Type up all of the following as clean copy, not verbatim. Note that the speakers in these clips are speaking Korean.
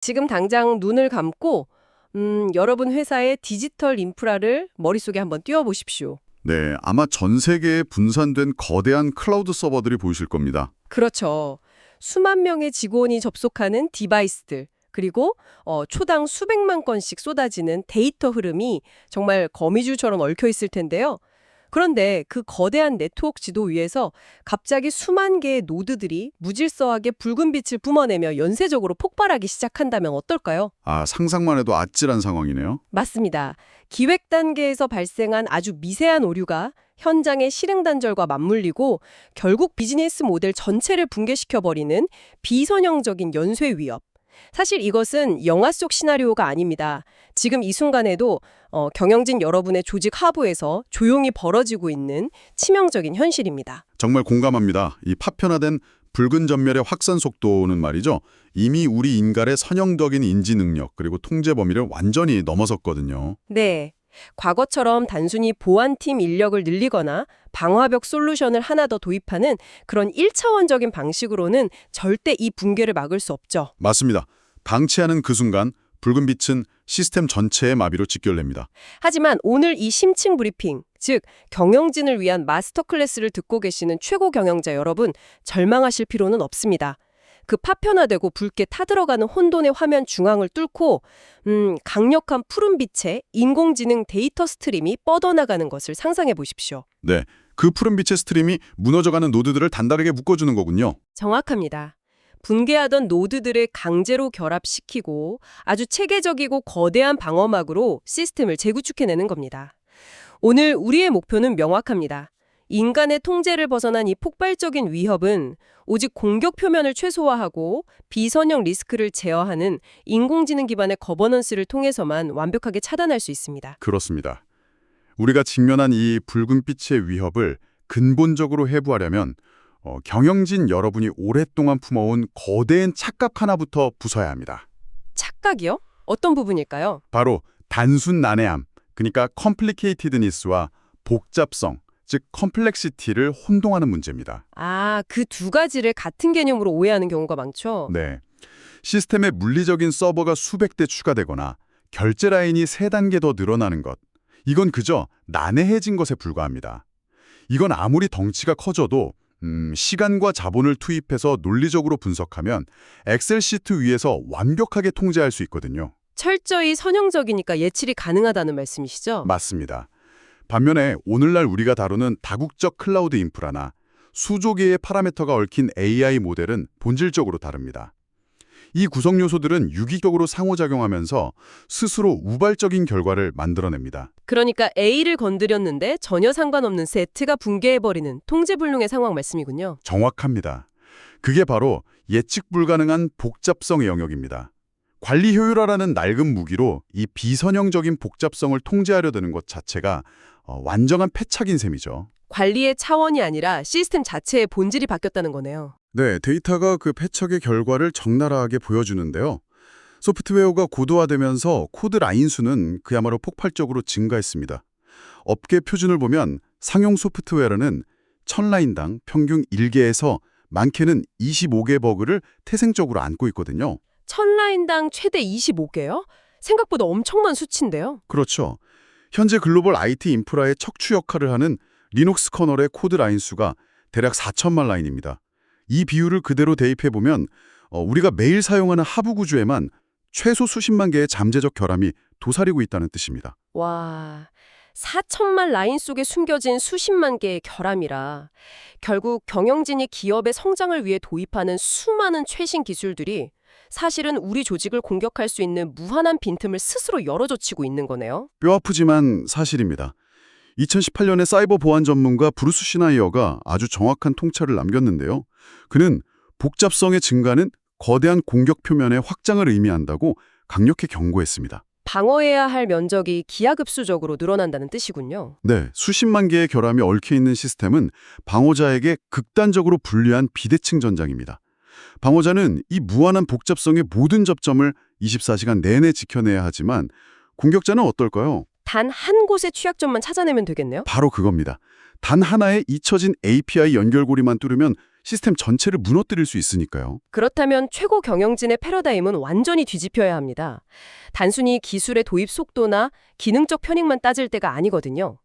지금 당장 눈을 감고 여러분 회사의 디지털 인프라를 머릿속에 한번 띄워보십시오. 네, 아마 전 세계에 분산된 거대한 클라우드 서버들이 보이실 겁니다. 그렇죠. 수만 명의 직원이 접속하는 디바이스들, 그리고 초당 수백만 건씩 쏟아지는 데이터 흐름이 정말 거미줄처럼 얽혀 있을 텐데요. 그런데 그 거대한 네트워크 지도 위에서 갑자기 수만 개의 노드들이 무질서하게 붉은 빛을 뿜어내며 연쇄적으로 폭발하기 시작한다면 어떨까요? 아, 상상만 해도 아찔한 상황이네요. 맞습니다. 기획 단계에서 발생한 아주 미세한 오류가 현장의 실행 단절과 맞물리고 결국 비즈니스 모델 전체를 붕괴시켜버리는 비선형적인 연쇄 위협. 사실 이것은 영화 속 시나리오가 아닙니다. 지금 이 순간에도 경영진 여러분의 조직 하부에서 조용히 벌어지고 있는 치명적인 현실입니다. 정말 공감합니다. 이 파편화된 붉은 전멸의 확산 속도는 말이죠. 이미 우리 인간의 선형적인 인지 능력 그리고 통제 범위를 완전히 넘어섰거든요. 네. 과거처럼 단순히 보안팀 인력을 늘리거나 방화벽 솔루션을 하나 더 도입하는 그런 1차원적인 방식으로는 절대 이 붕괴를 막을 수 없죠. 맞습니다. 방치하는 그 순간 붉은 빛은 시스템 전체의 마비로 직결됩니다. 하지만 오늘 이 심층 브리핑, 즉 경영진을 위한 마스터 클래스를 듣고 계시는 최고 경영자 여러분, 절망하실 필요는 없습니다. 그 파편화되고 붉게 타들어가는 혼돈의 화면 중앙을 뚫고 강력한 푸른빛의 인공지능 데이터 스트림이 뻗어나가는 것을 상상해 보십시오. 네, 그 푸른 빛의 스트림이 무너져가는 노드들을 단단하게 묶어주는 거군요. 정확합니다. 붕괴하던 노드들을 강제로 결합시키고 아주 체계적이고 거대한 방어막으로 시스템을 재구축해내는 겁니다. 오늘 우리의 목표는 명확합니다. 인간의 통제를 벗어난 이 폭발적인 위협은 오직 공격 표면을 최소화하고 비선형 리스크를 제어하는 인공지능 기반의 거버넌스를 통해서만 완벽하게 차단할 수 있습니다. 그렇습니다. 우리가 직면한 이 붉은 빛의 위협을 근본적으로 해부하려면 경영진 여러분이 오랫동안 품어온 거대한 착각 하나부터 부숴야 합니다. 착각이요? 어떤 부분일까요? 바로 단순 난해함, 그러니까 컴플리케이티드니스와 복잡성, 즉 컴플렉시티를 혼동하는 문제입니다. 아, 그 두 가지를 같은 개념으로 오해하는 경우가 많죠. 네, 시스템에 물리적인 서버가 수백 대 추가되거나 결제 라인이 3단계 더 늘어나는 것, 이건 그저 난해해진 것에 불과합니다. 이건 아무리 덩치가 커져도 시간과 자본을 투입해서 논리적으로 분석하면 엑셀 시트 위에서 완벽하게 통제할 수 있거든요. 철저히 선형적이니까 예측이 가능하다는 말씀이시죠? 맞습니다. 반면에 오늘날 우리가 다루는 다국적 클라우드 인프라나 수조 개의 파라미터가 얽힌 AI 모델은 본질적으로 다릅니다. 이 구성 요소들은 유기적으로 상호작용하면서 스스로 우발적인 결과를 만들어냅니다. 그러니까 A를 건드렸는데 전혀 상관없는 Z가 붕괴해버리는 통제불능의 상황 말씀이군요. 정확합니다. 그게 바로 예측 불가능한 복잡성의 영역입니다. 관리 효율화라는 낡은 무기로 이 비선형적인 복잡성을 통제하려 드는 것 자체가 완전한 패착인 셈이죠. 관리의 차원이 아니라 시스템 자체의 본질이 바뀌었다는 거네요. 네, 데이터가 그 패착의 결과를 적나라하게 보여주는데요. 소프트웨어가 고도화되면서 코드 라인 수는 그야말로 폭발적으로 증가했습니다. 업계 표준을 보면 상용 소프트웨어는 1000라인당 평균 1개에서 많게는 25개 버그를 태생적으로 안고 있거든요. 1000라인당 최대 25개요? 생각보다 엄청난 수치인데요. 그렇죠. 현재 글로벌 IT 인프라의 척추 역할을 하는 리눅스 커널의 코드 라인 수가 대략 4천만 라인입니다. 이 비율을 그대로 대입해보면 우리가 매일 사용하는 하부 구조에만 최소 수십만 개의 잠재적 결함이 도사리고 있다는 뜻입니다. 와, 4천만 라인 속에 숨겨진 수십만 개의 결함이라 결국 경영진이 기업의 성장을 위해 도입하는 수많은 최신 기술들이 사실은 우리 조직을 공격할 수 있는 무한한 빈틈을 스스로 열어젖히고 있는 거네요. 뼈아프지만 사실입니다. 2018년에 사이버 보안 전문가 브루스 시나이어가 아주 정확한 통찰을 남겼는데요. 그는 복잡성의 증가는 거대한 공격 표면의 확장을 의미한다고 강력히 경고했습니다. 방어해야 할 면적이 기하급수적으로 늘어난다는 뜻이군요. 네, 수십만 개의 결함이 얽혀있는 시스템은 방어자에게 극단적으로 불리한 비대칭 전장입니다. 방어자는 이 무한한 복잡성의 모든 접점을 24시간 내내 지켜내야 하지만 공격자는 어떨까요? 단 한 곳의 취약점만 찾아내면 되겠네요? 바로 그겁니다. 단 하나의 잊혀진 API 연결고리만 뚫으면 시스템 전체를 무너뜨릴 수 있으니까요. 그렇다면 최고 경영진의 패러다임은 완전히 뒤집혀야 합니다. 단순히 기술의 도입 속도나 기능적 편익만 따질 때가 아니거든요.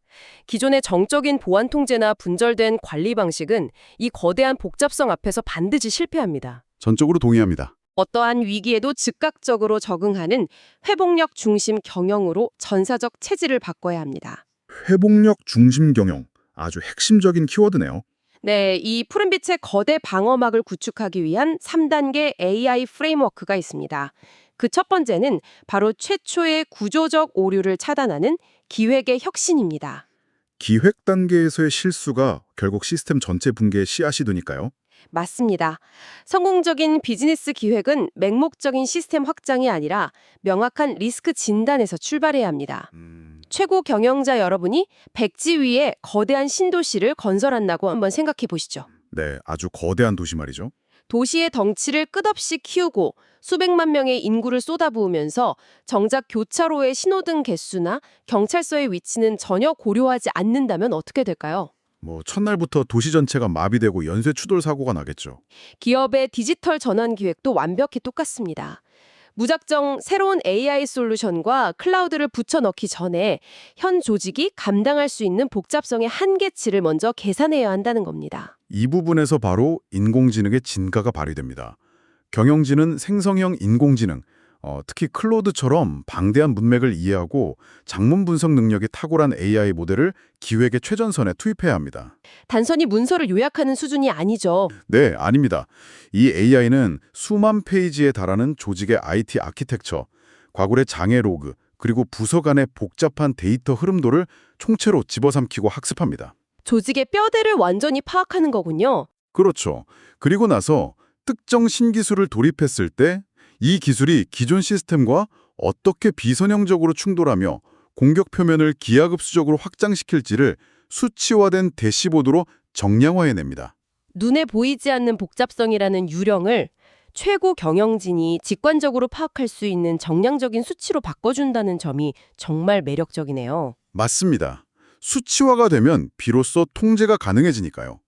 기존의 정적인 보안 통제나 분절된 관리 방식은 이 거대한 복잡성 앞에서 반드시 실패합니다. 전적으로 동의합니다. 어떠한 위기에도 즉각적으로 적응하는 회복력 중심 경영으로 전사적 체질을 바꿔야 합니다. 회복력 중심 경영. 아주 핵심적인 키워드네요. 네, 이 푸른빛의 거대 방어막을 구축하기 위한 3단계 AI 프레임워크가 있습니다. 그 첫 번째는 바로 최초의 구조적 오류를 차단하는 기획의 혁신입니다. 기획 단계에서의 실수가 결국 시스템 전체 붕괴의 씨앗이 되니까요. 맞습니다. 성공적인 비즈니스 기획은 맹목적인 시스템 확장이 아니라 명확한 리스크 진단에서 출발해야 합니다. 최고 경영자 여러분이 백지 위에 거대한 신도시를 건설한다고 한번 생각해 보시죠. 네, 아주 거대한 도시 말이죠. 도시의 덩치를 끝없이 키우고 수백만 명의 인구를 쏟아부으면서 정작 교차로의 신호등 개수나 경찰서의 위치는 전혀 고려하지 않는다면 어떻게 될까요? 첫날부터 도시 전체가 마비되고 연쇄 추돌 사고가 나겠죠. 기업의 디지털 전환 기획도 완벽히 똑같습니다. 무작정 새로운 AI 솔루션과 클라우드를 붙여넣기 전에 현 조직이 감당할 수 있는 복잡성의 한계치를 먼저 계산해야 한다는 겁니다. 이 부분에서 바로 인공지능의 진가가 발휘됩니다. 경영진은 생성형 인공지능, 특히 클로드처럼 방대한 문맥을 이해하고 장문 분석 능력이 탁월한 AI 모델을 기획의 최전선에 투입해야 합니다. 단순히 문서를 요약하는 수준이 아니죠. 네, 아닙니다. 이 AI는 수만 페이지에 달하는 조직의 IT 아키텍처, 과거의 장애 로그, 그리고 부서 간의 복잡한 데이터 흐름도를 총체로 집어삼키고 학습합니다. 조직의 뼈대를 완전히 파악하는 거군요. 그렇죠. 그리고 나서 특정 신기술을 도입했을 때 이 기술이 기존 시스템과 어떻게 비선형적으로 충돌하며 공격 표면을 기하급수적으로 확장시킬지를 수치화된 대시보드로 정량화해냅니다. 눈에 보이지 않는 복잡성이라는 유령을 최고 경영진이 직관적으로 파악할 수 있는 정량적인 수치로 바꿔준다는 점이 정말 매력적이네요. 맞습니다. 수치화가 되면 비로소 통제가 가능해지니까요.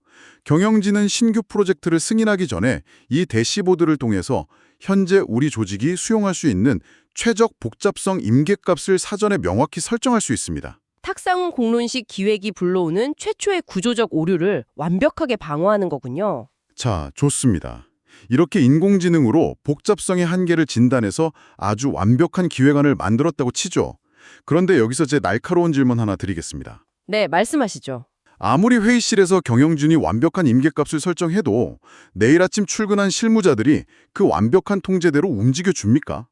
경영진은 신규 프로젝트를 승인하기 전에 이 대시보드를 통해서 현재 우리 조직이 수용할 수 있는 최적 복잡성 임계값을 사전에 명확히 설정할 수 있습니다. 탁상 공론식 기획이 불러오는 최초의 구조적 오류를 완벽하게 방어하는 거군요. 자, 좋습니다. 이렇게 인공지능으로 복잡성의 한계를 진단해서 아주 완벽한 기획안을 만들었다고 치죠. 그런데 여기서 제 날카로운 질문 하나 드리겠습니다. 네, 말씀하시죠. 아무리 회의실에서 경영진이 완벽한 임계값을 설정해도 내일 아침 출근한 실무자들이 그 완벽한 통제대로 움직여줍니까?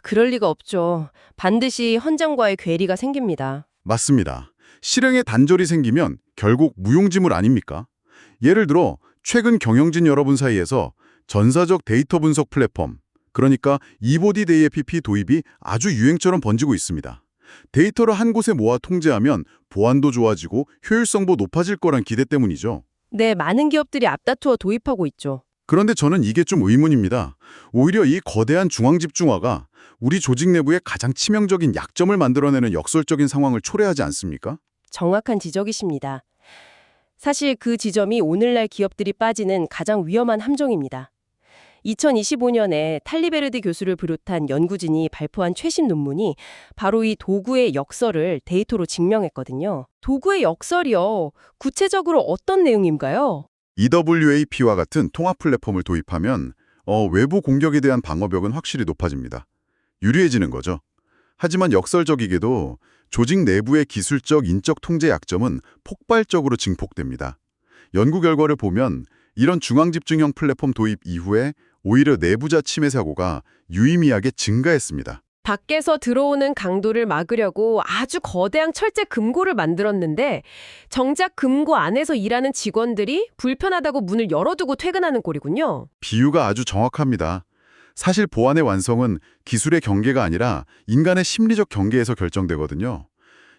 그럴 리가 없죠. 반드시 현장과의 괴리가 생깁니다. 맞습니다. 실행에 단절이 생기면 결국 무용지물 아닙니까? 예를 들어 최근 경영진 여러분 사이에서 전사적 데이터 분석 플랫폼, 그러니까 이보디 APP 도입이 아주 유행처럼 번지고 있습니다. 데이터를 한 곳에 모아 통제하면 보안도 좋아지고 효율성도 높아질 거란 기대 때문이죠. 네, 많은 기업들이 앞다투어 도입하고 있죠. 그런데 저는 이게 좀 의문입니다. 오히려 이 거대한 중앙 집중화가 우리 조직 내부의 가장 치명적인 약점을 만들어내는 역설적인 상황을 초래하지 않습니까? 정확한 지적이십니다. 사실 그 지점이 오늘날 기업들이 빠지는 가장 위험한 함정입니다. 2025년에 탈리베르드 교수를 비롯한 연구진이 발표한 최신 논문이 바로 이 도구의 역설을 데이터로 증명했거든요. 도구의 역설이요. 구체적으로 어떤 내용인가요? EWAP와 같은 통합 플랫폼을 도입하면 외부 공격에 대한 방어벽은 확실히 높아집니다. 유리해지는 거죠. 하지만 역설적이게도 조직 내부의 기술적, 인적 통제 약점은 폭발적으로 증폭됩니다. 연구 결과를 보면 이런 중앙집중형 플랫폼 도입 이후에 오히려 내부자 침해 사고가 유의미하게 증가했습니다. 밖에서 들어오는 강도를 막으려고 아주 거대한 철제 금고를 만들었는데 정작 금고 안에서 일하는 직원들이 불편하다고 문을 열어두고 퇴근하는 꼴이군요. 비유가 아주 정확합니다. 사실 보안의 완성은 기술의 경계가 아니라 인간의 심리적 경계에서 결정되거든요.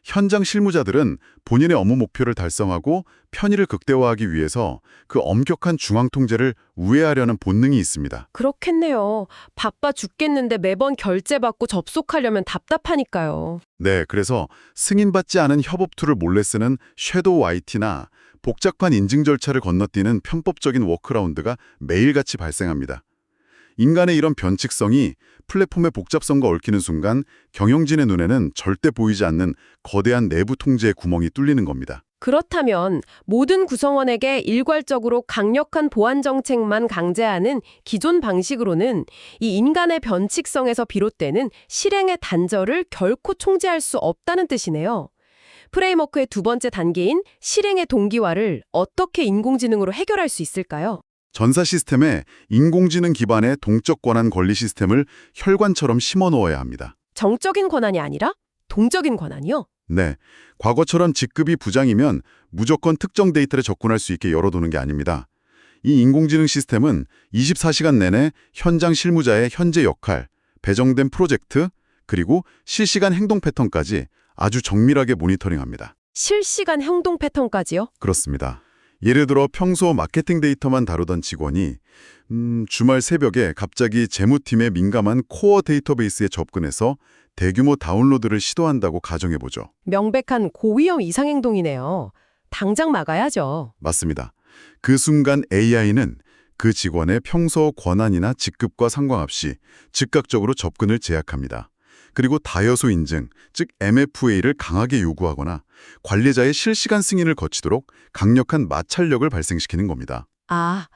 현장 실무자들은 본인의 업무 목표를 달성하고 편의를 극대화하기 위해서 그 엄격한 중앙 통제를 우회하려는 본능이 있습니다. 그렇겠네요. 바빠 죽겠는데 매번 결제받고 접속하려면 답답하니까요. 네, 그래서 승인받지 않은 협업 툴을 몰래 쓰는 섀도우 IT나 복잡한 인증 절차를 건너뛰는 편법적인 워크라운드가 매일같이 발생합니다. 인간의 이런 변칙성이 플랫폼의 복잡성과 얽히는 순간 경영진의 눈에는 절대 보이지 않는 거대한 내부 통제의 구멍이 뚫리는 겁니다. 그렇다면 모든 구성원에게 일괄적으로 강력한 보안 정책만 강제하는 기존 방식으로는 이 인간의 변칙성에서 비롯되는 실행의 단절을 결코 통제할 수 없다는 뜻이네요. 프레임워크의 두 번째 단계인 실행의 동기화를 어떻게 인공지능으로 해결할 수 있을까요? 전사 시스템에 인공지능 기반의 동적 권한 관리 시스템을 혈관처럼 심어 넣어야 합니다. 정적인 권한이 아니라 동적인 권한이요? 네, 과거처럼 직급이 부장이면 무조건 특정 데이터를 접근할 수 있게 열어두는 게 아닙니다. 이 인공지능 시스템은 24시간 내내 현장 실무자의 현재 역할, 배정된 프로젝트, 그리고 실시간 행동 패턴까지 아주 정밀하게 모니터링합니다. 실시간 행동 패턴까지요? 그렇습니다. 예를 들어 평소 마케팅 데이터만 다루던 직원이 주말 새벽에 갑자기 재무팀의 민감한 코어 데이터베이스에 접근해서 대규모 다운로드를 시도한다고 가정해보죠. 명백한 고위험 이상행동이네요. 당장 막아야죠. 맞습니다. 그 순간 AI는 그 직원의 평소 권한이나 직급과 상관없이 즉각적으로 접근을 제약합니다. 그리고 다여소 인증, 즉 MFA를 강하게 요구하거나 관리자의 실시간 승인을 거치도록 강력한 마찰력을 발생시키는 겁니다. 아,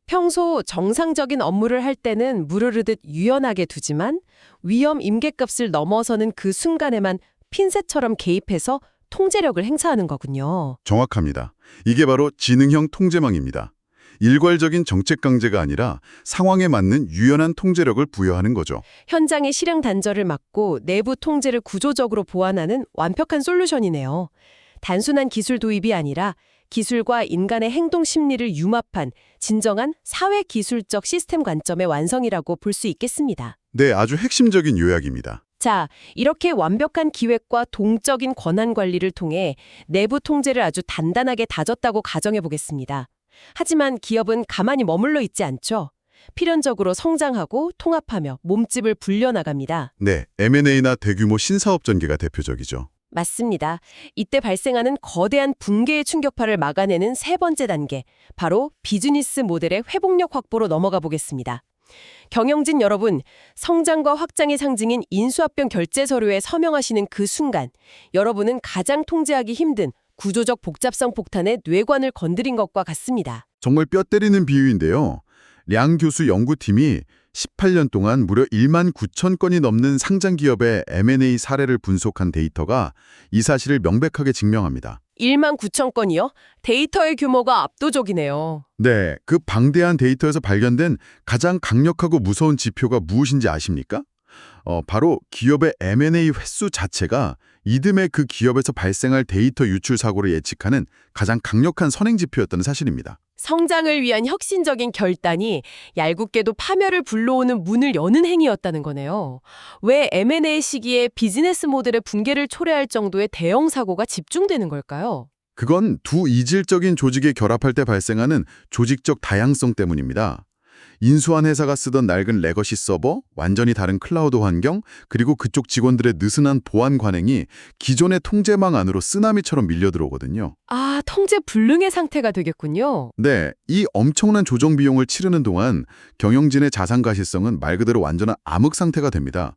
평소 정상적인 업무를 할 때는 무르르듯 유연하게 두지만 위험 임계값을 넘어서는 그 순간에만 핀셋처럼 개입해서 통제력을 행사하는 거군요. 정확합니다. 이게 바로 지능형 통제망입니다. 일괄적인 정책 강제가 아니라 상황에 맞는 유연한 통제력을 부여하는 거죠. 현장의 실행 단절을 막고 내부 통제를 구조적으로 보완하는 완벽한 솔루션이네요. 단순한 기술 도입이 아니라 기술과 인간의 행동 심리를 융합한 진정한 사회기술적 시스템 관점의 완성이라고 볼 수 있겠습니다. 네, 아주 핵심적인 요약입니다. 자, 이렇게 완벽한 기획과 동적인 권한 관리를 통해 내부 통제를 아주 단단하게 다졌다고 가정해 보겠습니다. 하지만 기업은 가만히 머물러 있지 않죠. 필연적으로 성장하고 통합하며 몸집을 불려나갑니다. 네, M&A나 대규모 신사업 전개가 대표적이죠. 맞습니다. 이때 발생하는 거대한 붕괴의 충격파를 막아내는 세 번째 단계, 바로 비즈니스 모델의 회복력 확보로 넘어가 보겠습니다. 경영진 여러분, 성장과 확장의 상징인 인수합병 결제 서류에 서명하시는 그 순간, 여러분은 가장 통제하기 힘든 구조적 복잡성 폭탄의 뇌관을 건드린 것과 같습니다. 정말 뼈 때리는 비유인데요. 량 교수 연구팀이 18년 동안 무려 1만 9천 건이 넘는 상장 기업의 M&A 사례를 분석한 데이터가 이 사실을 명백하게 증명합니다. 1만 9천 건이요? 데이터의 규모가 압도적이네요. 네, 그 방대한 데이터에서 발견된 가장 강력하고 무서운 지표가 무엇인지 아십니까? 바로 기업의 M&A 횟수 자체가 이듬해 그 기업에서 발생할 데이터 유출 사고를 예측하는 가장 강력한 선행 지표였다는 사실입니다. 성장을 위한 혁신적인 결단이 얄궂게도 파멸을 불러오는 문을 여는 행위였다는 거네요. 왜 M&A 시기에 비즈니스 모델의 붕괴를 초래할 정도의 대형 사고가 집중되는 걸까요? 그건 두 이질적인 조직이 결합할 때 발생하는 조직적 다양성 때문입니다. 인수한 회사가 쓰던 낡은 레거시 서버, 완전히 다른 클라우드 환경, 그리고 그쪽 직원들의 느슨한 보안 관행이 기존의 통제망 안으로 쓰나미처럼 밀려들어오거든요. 아, 통제 불능의 상태가 되겠군요. 네, 이 엄청난 조정 비용을 치르는 동안 경영진의 자산 가시성은 말 그대로 완전한 암흑 상태가 됩니다.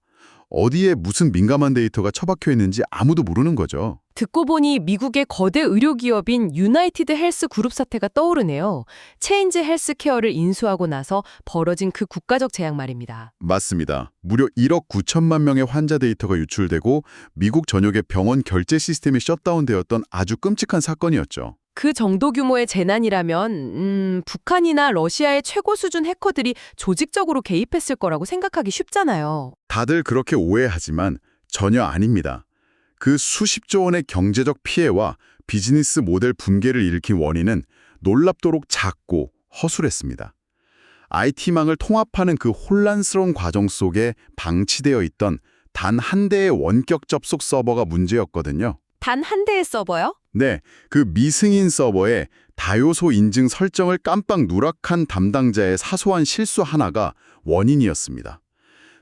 어디에 무슨 민감한 데이터가 처박혀 있는지 아무도 모르는 거죠. 듣고 보니 미국의 거대 의료기업인 유나이티드 헬스 그룹 사태가 떠오르네요. 체인지 헬스케어를 인수하고 나서 벌어진 그 국가적 재앙 말입니다. 맞습니다. 무려 1억 9천만 명의 환자 데이터가 유출되고 미국 전역의 병원 결제 시스템이 셧다운되었던 아주 끔찍한 사건이었죠. 그 정도 규모의 재난이라면 북한이나 러시아의 최고 수준 해커들이 조직적으로 개입했을 거라고 생각하기 쉽잖아요. 다들 그렇게 오해하지만 전혀 아닙니다. 그 수십조 원의 경제적 피해와 비즈니스 모델 붕괴를 일으킨 원인은 놀랍도록 작고 허술했습니다. IT망을 통합하는 그 혼란스러운 과정 속에 방치되어 있던 단 한 대의 원격 접속 서버가 문제였거든요. 단 한 대의 서버요? 네, 그 미승인 서버에 다요소 인증 설정을 깜빡 누락한 담당자의 사소한 실수 하나가 원인이었습니다.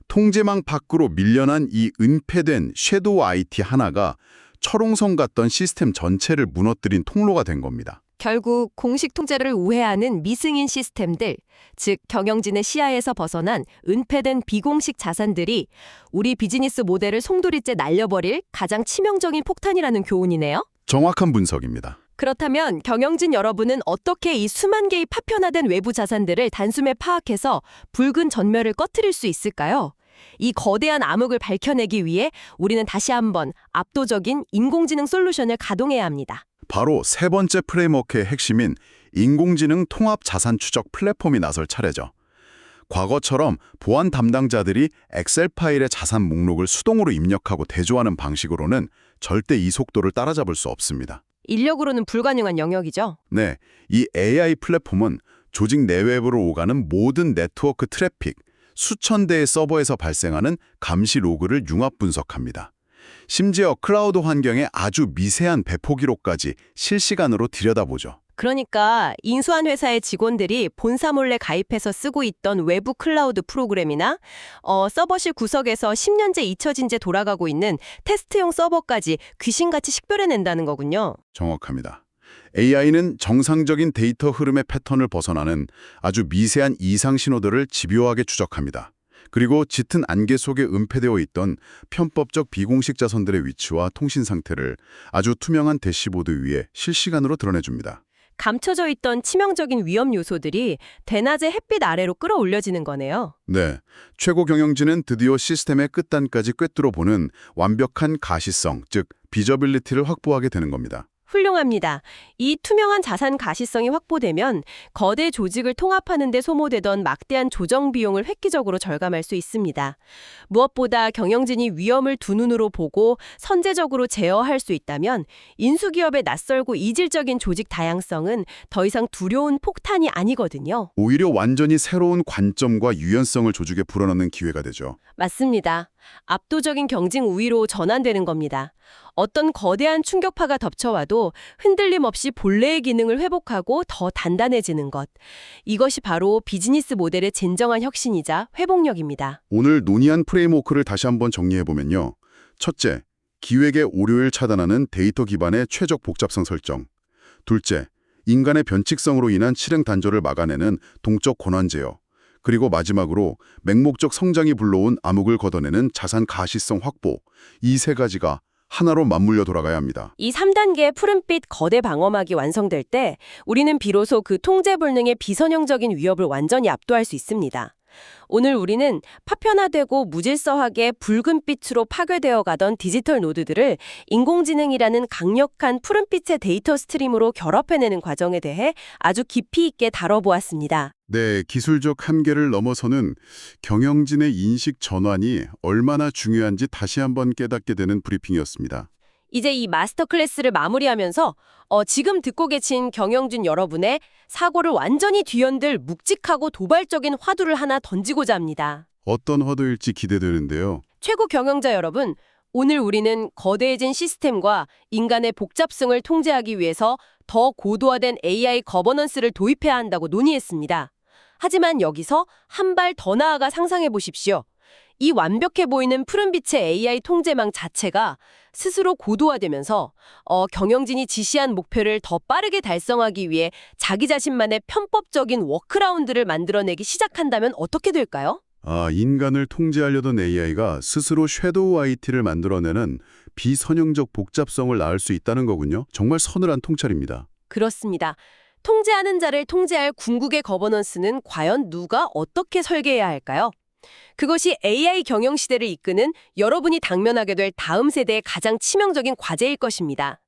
통제망 밖으로 밀려난 이 은폐된 섀도우 IT 하나가 철옹성 같던 시스템 전체를 무너뜨린 통로가 된 겁니다. 결국 공식 통제를 우회하는 미승인 시스템들, 즉 경영진의 시야에서 벗어난 은폐된 비공식 자산들이 우리 비즈니스 모델을 송두리째 날려버릴 가장 치명적인 폭탄이라는 교훈이네요. 정확한 분석입니다. 그렇다면 경영진 여러분은 어떻게 이 수만 개의 파편화된 외부 자산들을 단숨에 파악해서 붉은 전멸을 꺼트릴 수 있을까요? 이 거대한 암흑을 밝혀내기 위해 우리는 다시 한번 압도적인 인공지능 솔루션을 가동해야 합니다. 바로 세 번째 프레임워크의 핵심인 인공지능 통합 자산 추적 플랫폼이 나설 차례죠. 과거처럼 보안 담당자들이 엑셀 파일의 자산 목록을 수동으로 입력하고 대조하는 방식으로는 절대 이 속도를 따라잡을 수 없습니다. 인력으로는 불가능한 영역이죠. 네, 이 AI 플랫폼은 조직 내외부로 오가는 모든 네트워크 트래픽, 수천 대의 서버에서 발생하는 감시 로그를 융합 분석합니다. 심지어 클라우드 환경의 아주 미세한 배포 기록까지 실시간으로 들여다보죠. 그러니까 인수한 회사의 직원들이 본사 몰래 가입해서 쓰고 있던 외부 클라우드 프로그램이나 서버실 구석에서 10년째 잊혀진 채 돌아가고 있는 테스트용 서버까지 귀신같이 식별해낸다는 거군요. 정확합니다. AI는 정상적인 데이터 흐름의 패턴을 벗어나는 아주 미세한 이상 신호들을 집요하게 추적합니다. 그리고 짙은 안개 속에 은폐되어 있던 편법적 비공식 자산들의 위치와 통신 상태를 아주 투명한 대시보드 위에 실시간으로 드러내줍니다. 감춰져 있던 치명적인 위험 요소들이 대낮의 햇빛 아래로 끌어올려지는 거네요. 네, 최고 경영진은 드디어 시스템의 끝단까지 꿰뚫어 보는 완벽한 가시성, 즉 비저빌리티를 확보하게 되는 겁니다. 훌륭합니다. 이 투명한 자산 가시성이 확보되면 거대 조직을 통합하는 데 소모되던 막대한 조정 비용을 획기적으로 절감할 수 있습니다. 무엇보다 경영진이 위험을 두 눈으로 보고 선제적으로 제어할 수 있다면 인수기업의 낯설고 이질적인 조직 다양성은 더 이상 두려운 폭탄이 아니거든요. 오히려 완전히 새로운 관점과 유연성을 조직에 불어넣는 기회가 되죠. 맞습니다. 압도적인 경쟁 우위로 전환되는 겁니다. 어떤 거대한 충격파가 덮쳐와도 흔들림 없이 본래의 기능을 회복하고 더 단단해지는 것. 이것이 바로 비즈니스 모델의 진정한 혁신이자 회복력입니다. 오늘 논의한 프레임워크를 다시 한번 정리해보면요. 첫째, 기획의 오류를 차단하는 데이터 기반의 최적 복잡성 설정. 둘째, 인간의 변칙성으로 인한 실행 단절을 막아내는 동적 권한 제어. 그리고 마지막으로 맹목적 성장이 불러온 암흑을 걷어내는 자산 가시성 확보. 이 세 가지가 하나로 맞물려 돌아가야 합니다. 이 3단계의 푸른빛 거대 방어막이 완성될 때 우리는 비로소 그 통제불능의 비선형적인 위협을 완전히 압도할 수 있습니다. 오늘 우리는 파편화되고 무질서하게 붉은 빛으로 파괴되어 가던 디지털 노드들을 인공지능이라는 강력한 푸른빛의 데이터 스트림으로 결합해내는 과정에 대해 아주 깊이 있게 다뤄보았습니다. 네, 기술적 한계를 넘어서는 경영진의 인식 전환이 얼마나 중요한지 다시 한번 깨닫게 되는 브리핑이었습니다. 이제 이 마스터 클래스를 마무리하면서 지금 듣고 계신 경영진 여러분의 사고를 완전히 뒤흔들 묵직하고 도발적인 화두를 하나 던지고자 합니다. 어떤 화두일지 기대되는데요. 최고 경영자 여러분, 오늘 우리는 거대해진 시스템과 인간의 복잡성을 통제하기 위해서 더 고도화된 AI 거버넌스를 도입해야 한다고 논의했습니다. 하지만 여기서 한 발 더 나아가 상상해 보십시오. 이 완벽해 보이는 푸른빛의 AI 통제망 자체가 스스로 고도화되면서 경영진이 지시한 목표를 더 빠르게 달성하기 위해 자기 자신만의 편법적인 워크라운드를 만들어내기 시작한다면 어떻게 될까요? 인간을 통제하려던 AI가 스스로 섀도우 IT를 만들어내는 비선형적 복잡성을 낳을 수 있다는 거군요. 정말 서늘한 통찰입니다. 그렇습니다. 통제하는 자를 통제할 궁극의 거버넌스는 과연 누가 어떻게 설계해야 할까요? 그것이 AI 경영 시대를 이끄는 여러분이 당면하게 될 다음 세대의 가장 치명적인 과제일 것입니다.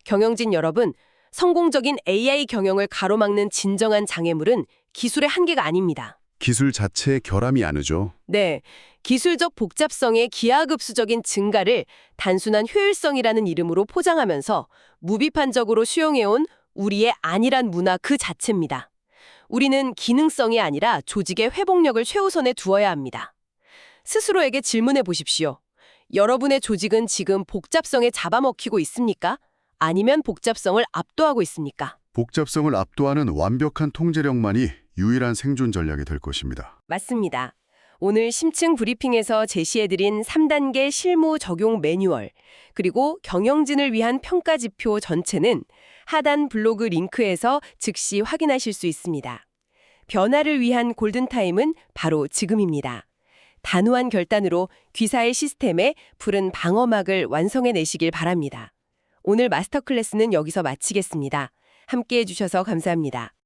경영진 여러분, 성공적인 AI 경영을 가로막는 진정한 장애물은 기술의 한계가 아닙니다. 기술 자체의 결함이 아니죠. 네, 기술적 복잡성의 기하급수적인 증가를 단순한 효율성이라는 이름으로 포장하면서 무비판적으로 수용해온 우리의 안일한 문화 그 자체입니다. 우리는 기능성이 아니라 조직의 회복력을 최우선에 두어야 합니다. 스스로에게 질문해 보십시오. 여러분의 조직은 지금 복잡성에 잡아먹히고 있습니까? 아니면 복잡성을 압도하고 있습니까? 복잡성을 압도하는 완벽한 통제력만이 유일한 생존 전략이 될 것입니다. 맞습니다. 오늘 심층 브리핑에서 제시해드린 3단계 실무 적용 매뉴얼, 그리고 경영진을 위한 평가 지표 전체는 하단 블로그 링크에서 즉시 확인하실 수 있습니다. 변화를 위한 골든타임은 바로 지금입니다. 단호한 결단으로 귀사의 시스템에 푸른 방어막을 완성해내시길 바랍니다. 오늘 마스터 클래스는 여기서 마치겠습니다. 함께해 주셔서 감사합니다.